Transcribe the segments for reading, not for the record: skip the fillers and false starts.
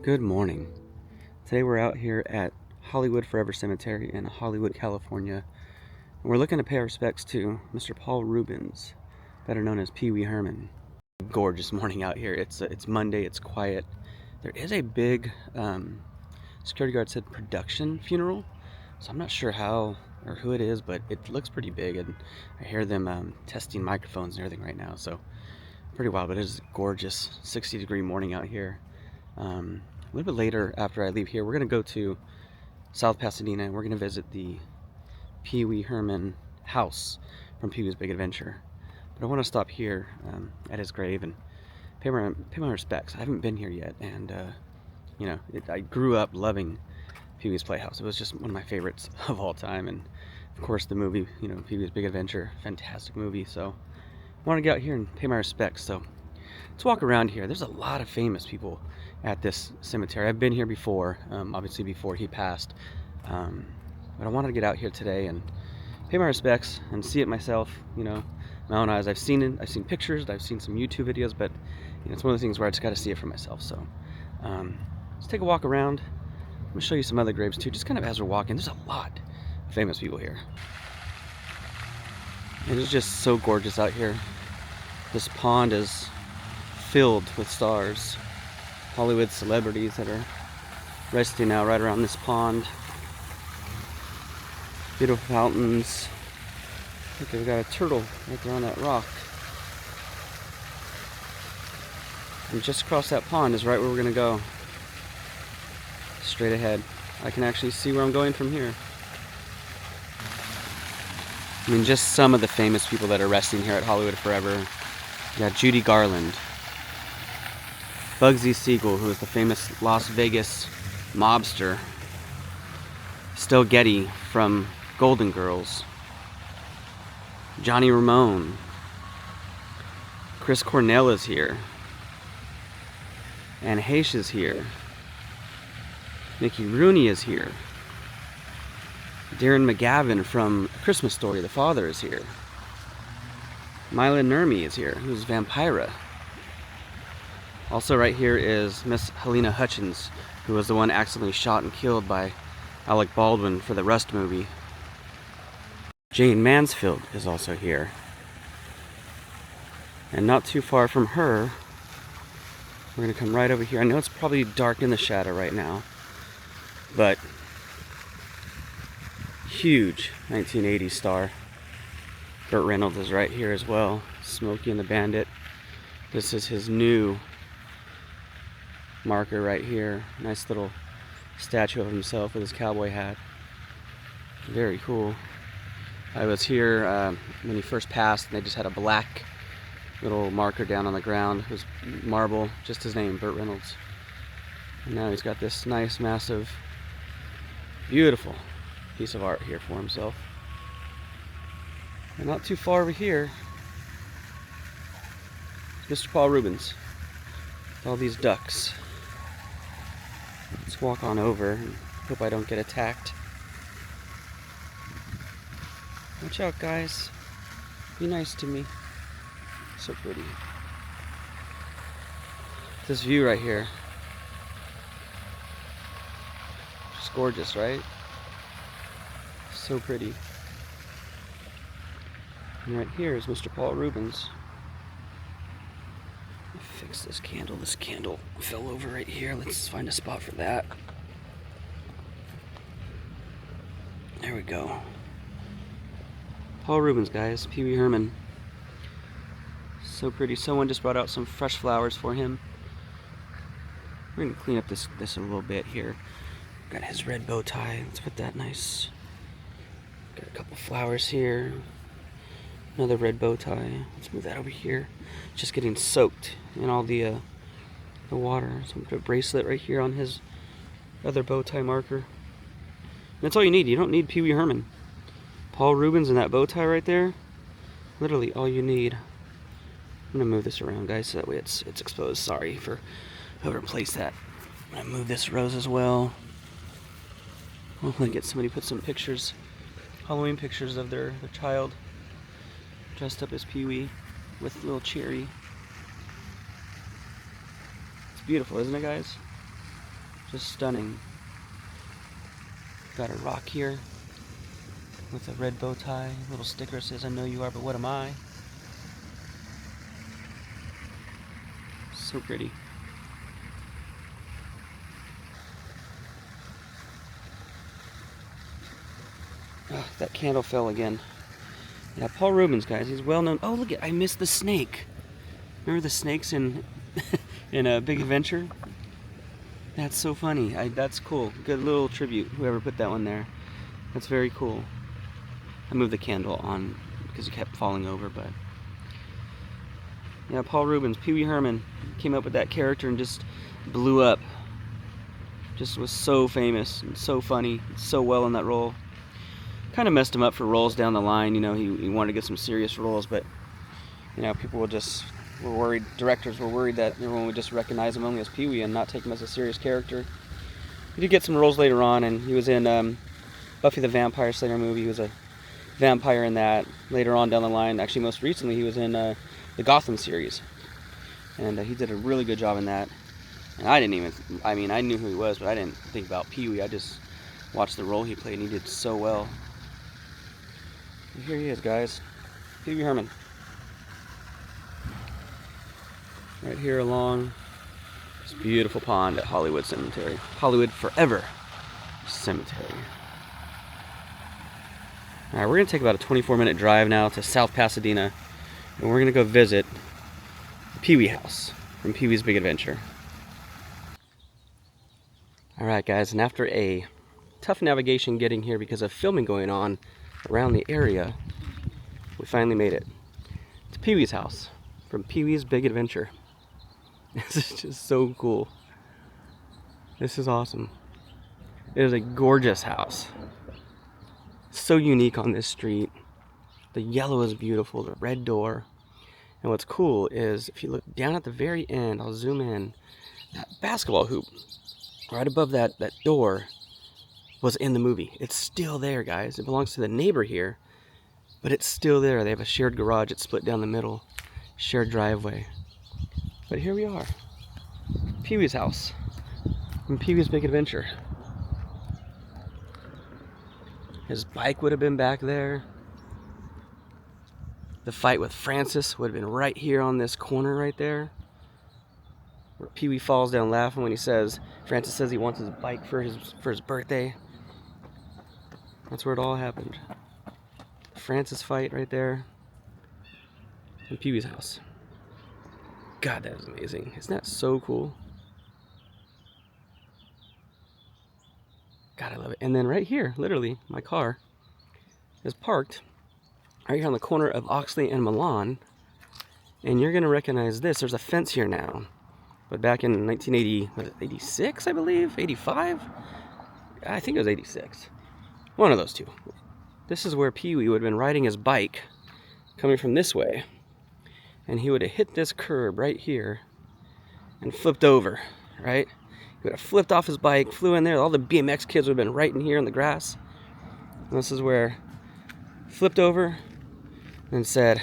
Good morning. Today we're out here at Hollywood Forever Cemetery in Hollywood, California. And we're looking to pay our respects to Mr. Paul Reubens, better known as Wee Herman. Gorgeous morning out here. It's Monday, it's quiet. There is a big, security guard said production funeral. So I'm not sure how or who it is, but it looks pretty big. And I hear them testing microphones and everything right now. So pretty wild, but it is a gorgeous 60-degree morning out here. A little bit later after I leave here, we're going to go to South Pasadena and we're going to visit the Wee Herman house from Pee-wee's Big Adventure. But I want to stop here at his grave and pay my respects. I haven't been here yet, and I grew up loving Pee-wee's Playhouse. It was just one of my favorites of all time, and of course the movie, Pee-wee's Big Adventure, fantastic movie. So I want to get out here and pay my respects. So let's walk around here. There's a lot of famous people at this cemetery. I've been here before, obviously before he passed, but I wanted to get out here today and pay my respects and see it myself, my own eyes. I've seen it, I've seen pictures, I've seen some YouTube videos, but it's one of the things where I just got to see it for myself. So let's take a walk around. I'm going to show you some other graves too, just kind of as we're walking. There's a lot of famous people here. It is just so gorgeous out here. This pond is filled with stars. Hollywood celebrities that are resting now right around this pond. Beautiful fountains. Look, we've got a turtle right there on that rock. And just across that pond is right where we're gonna go. Straight ahead. I can actually see where I'm going from here. I mean, just some of the famous people that are resting here at Hollywood Forever. You got Judy Garland, Bugsy Siegel, who is the famous Las Vegas mobster, Still Getty from Golden Girls, Johnny Ramone, Chris Cornell is here, Anne Heche is here, Mickey Rooney is here, Darren McGavin from Christmas Story, the father, is here, Mila Nurmi is here, who's Vampira. Also right here is Miss Helena Hutchins, who was the one accidentally shot and killed by Alec Baldwin for the Rust movie. Jane Mansfield is also here. And not too far from her, we're going to come right over here. I know it's probably dark in the shadow right now, but huge 1980s star. Burt Reynolds is right here as well. Smokey and the Bandit. This is his new marker right here. Nice little statue of himself with his cowboy hat. Very cool. I was here when he first passed, and they just had a black little marker down on the ground. It was marble, just his name, Burt Reynolds. And now he's got this nice, massive, beautiful piece of art here for himself. And not too far over here, Mr. Paul Reubens with all these ducks. Let's walk on over and hope I don't get attacked. Watch out, guys. Be nice to me. So pretty. This view right here. Just gorgeous, right? So pretty. And right here is Mr. Paul Reubens. Fix this candle. This candle fell over right here. Let's find a spot for that. There we go. Paul Reubens, guys. Wee Herman. So pretty. Someone just brought out some fresh flowers for him. We're gonna clean up this a little bit here. Got his red bow tie. Let's put that nice. Got a couple flowers here. Another red bow tie. Let's move that over here. Just getting soaked in all the the water. So I'm gonna put a bracelet right here on his other bow tie marker. And that's all you need. You don't need Pee Wee Herman. Paul Reubens and that bow tie right there, literally all you need. I'm gonna move this around, guys, so that way it's exposed. Sorry for whoever placed that. I'm gonna move this rose as well. Hopefully get somebody put some pictures, Halloween pictures of their child dressed up as Pee Wee with little Cherry. It's beautiful, isn't it, guys? Just stunning. Got a rock here with a red bow tie. Little sticker says, "I know you are, but what am I?" So pretty. Oh, that candle fell again. Yeah, Paul Reubens, guys. He's well known. Oh, look at, I missed the snake. Remember the snakes in in a Big Adventure? That's so funny. That's cool. Good little tribute. Whoever put that one there. That's very cool. I moved the candle on because it kept falling over, but yeah, Paul Reubens, Pee Wee Herman came up with that character and just blew up. Just was so famous and so funny, so well in that role. Kind of messed him up for roles down the line. You know, he wanted to get some serious roles, but you know, people were worried. Directors were worried that everyone would just recognize him only as Pee Wee and not take him as a serious character. He did get some roles later on, and he was in Buffy the Vampire Slayer movie. He was a vampire in that. Later on down the line, actually most recently, he was in the Gotham series, and he did a really good job in that. And I knew who he was, but I didn't think about Pee Wee. I just watched the role he played, and he did so well. And here he is, guys, Pee Wee Herman, right here along this beautiful pond at Hollywood Cemetery, Hollywood Forever Cemetery. All right, we're gonna take about a 24-minute drive now to South Pasadena, and we're gonna go visit the Pee Wee house from Pee Wee's Big Adventure. All right, guys, and after a tough navigation getting here because of filming going on around the area, we finally made it to Pee Wee's house from Pee Wee's Big Adventure. This is just so cool. This is awesome. It is a gorgeous house. So unique on this street. The yellow is beautiful, the red door. And what's cool is if you look down at the very end, I'll zoom in, that basketball hoop right above that door was in the movie. It's still there, guys. It belongs to the neighbor here, but it's still there. They have a shared garage. It's split down the middle, shared driveway. But here we are, Pee Wee's house from Pee Wee's Big Adventure. His bike would have been back there. The fight with Francis would have been right here on this corner right there, where Pee Wee falls down laughing when Francis says he wants his bike for his birthday. That's where it all happened. Francis fight right there in Pee Wee's house. God, that is amazing. Isn't that so cool? God, I love it. And then right here, literally, my car is parked right here on the corner of Oxley and Milan. And you're going to recognize this. There's a fence here now. But back in 1986, I believe? 85? I think it was 86. One of those two. This is where Pee Wee would have been riding his bike coming from this way. And he would have hit this curb right here and flipped over, right? He would have flipped off his bike, flew in there. All the BMX kids would have been right in here in the grass. And this is where he flipped over and said,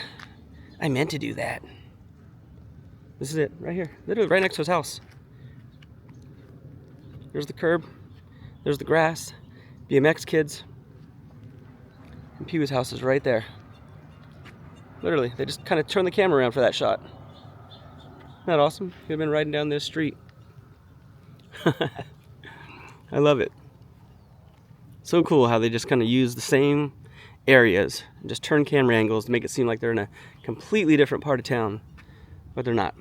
"I meant to do that." This is it, right here. Literally right next to his house. There's the curb. There's the grass. BMX kids. And Pee Wee's house is right there. Literally, they just kind of turned the camera around for that shot. Isn't that awesome? He would have been riding down this street. I love it. So cool how they just kind of use the same areas and just turn camera angles to make it seem like they're in a completely different part of town, but they're not.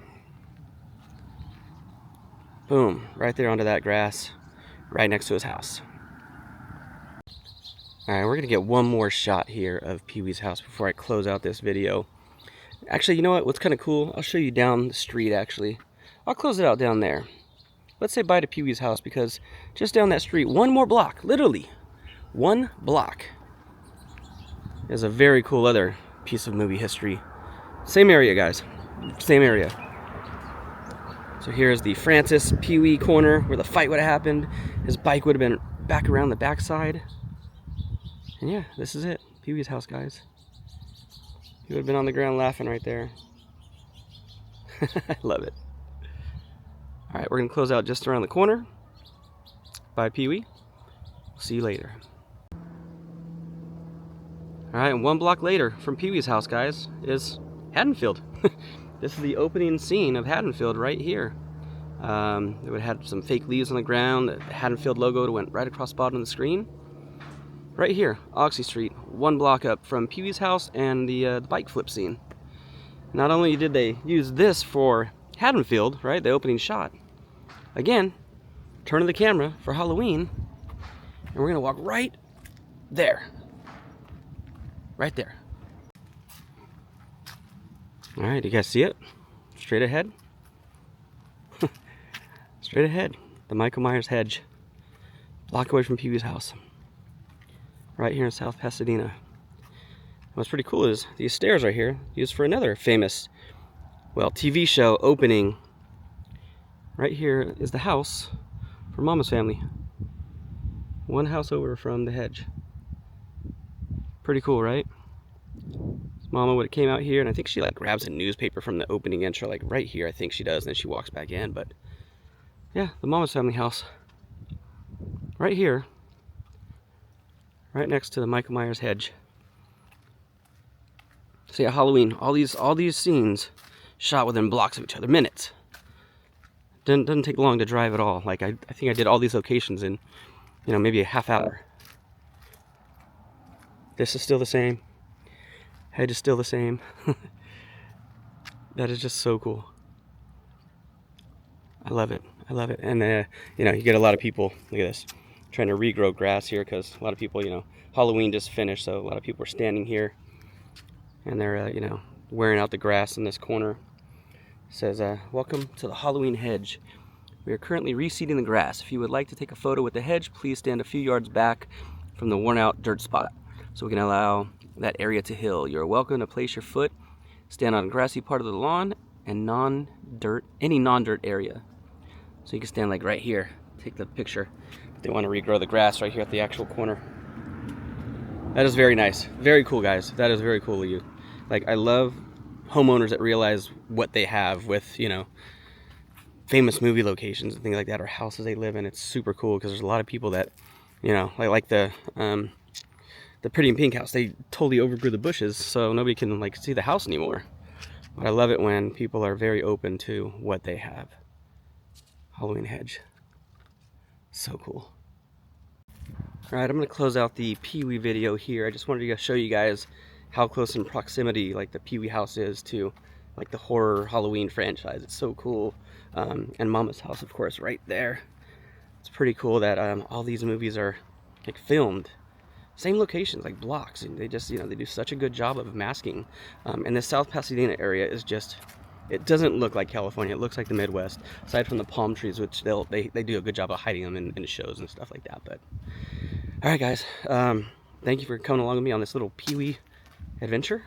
Boom, right there onto that grass, right next to his house. All right, we're gonna get one more shot here of Pee Wee's house before I close out this video. Actually, you know what? What's kind of cool? I'll show you down the street, actually, I'll close it out down there. Let's say bye to Pee Wee's house, because just down that street, one more block, literally one block, is a very cool other piece of movie history. Same area, guys. Same area. So here's the Francis Pee Wee corner where the fight would have happened. His bike would have been back around the backside. And yeah, this is it. Pee Wee's house, guys. He would have been on the ground laughing right there. I love it. Alright, we're going to close out just around the corner. Bye, Pee Wee. See you later. Alright, and one block later from Pee Wee's house, guys, is Haddonfield. This is the opening scene of Haddonfield right here. It would have had some fake leaves on the ground. The Haddonfield logo went right across the bottom of the screen. Right here, Oxley Street, one block up from Pee Wee's house and the bike flip scene. Not only did they use this for Haddonfield, right, the opening shot, again, turn of the camera for Halloween, and we're gonna walk right there. Right there. All right, you guys see it? Straight ahead. Straight ahead. The Michael Myers hedge. Block away from Pee Wee's house. Right here in South Pasadena. What's pretty cool is these stairs right here, used for another famous, well, TV show opening. Right here is the house for Mama's family. One house over from the hedge. Pretty cool, right? Mama would have came out here, and I think she like grabs a newspaper from the opening intro, like right here. I think she does, and then she walks back in. But yeah, the Mama's family house, right here, right next to the Michael Myers hedge. So yeah, Halloween, all these scenes shot within blocks of each other, minutes. Doesn't take long to drive at all. Like I think I did all these locations in, you know, maybe a half hour. This is still the same. Hedge is still the same. That is just so cool. I love it. I love it. And you know, you get a lot of people, look at this, trying to regrow grass here, because a lot of people, you know, Halloween just finished, so a lot of people are standing here and they're you know, wearing out the grass in this corner. It says, welcome to the Halloween hedge. We are currently reseeding the grass. If you would like to take a photo with the hedge, please stand a few yards back from the worn out dirt spot, so we can allow that area to heal. You're welcome to place your foot, stand on a grassy part of the lawn, and any non-dirt area. So you can stand like right here, take the picture. If they want to regrow the grass right here at the actual corner. That is very nice. Very cool, guys. That is very cool of you. Like, I love homeowners that realize what they have with, you know, famous movie locations and things like that, or houses they live in. It's super cool, because there's a lot of people that, you know, like the Pretty in Pink house, they totally overgrew the bushes, so nobody can like see the house anymore. But I love it when people are very open to what they have. Halloween hedge. So cool. Alright, I'm going to close out the Pee Wee video here. I just wanted to show you guys how close in proximity like the Pee Wee house is to like the horror Halloween franchise. It's so cool. And Mama's house, of course, right there. It's pretty cool that all these movies are like filmed same locations, like blocks, and they just, you know, they do such a good job of masking. And the South Pasadena area is just, it doesn't look like California. It looks like the Midwest, aside from the palm trees, which they do a good job of hiding them in shows and stuff like that. But all right, guys, thank you for coming along with me on this little Pee Wee adventure.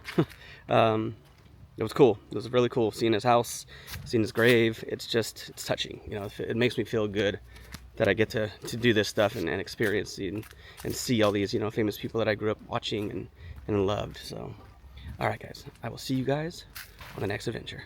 It was cool. It was really cool seeing his house, seeing his grave. It's touching. You know, it makes me feel good that I get to do this stuff and experience and see all these, you know, famous people that I grew up watching and loved. So, all right, guys, I will see you guys on the next adventure.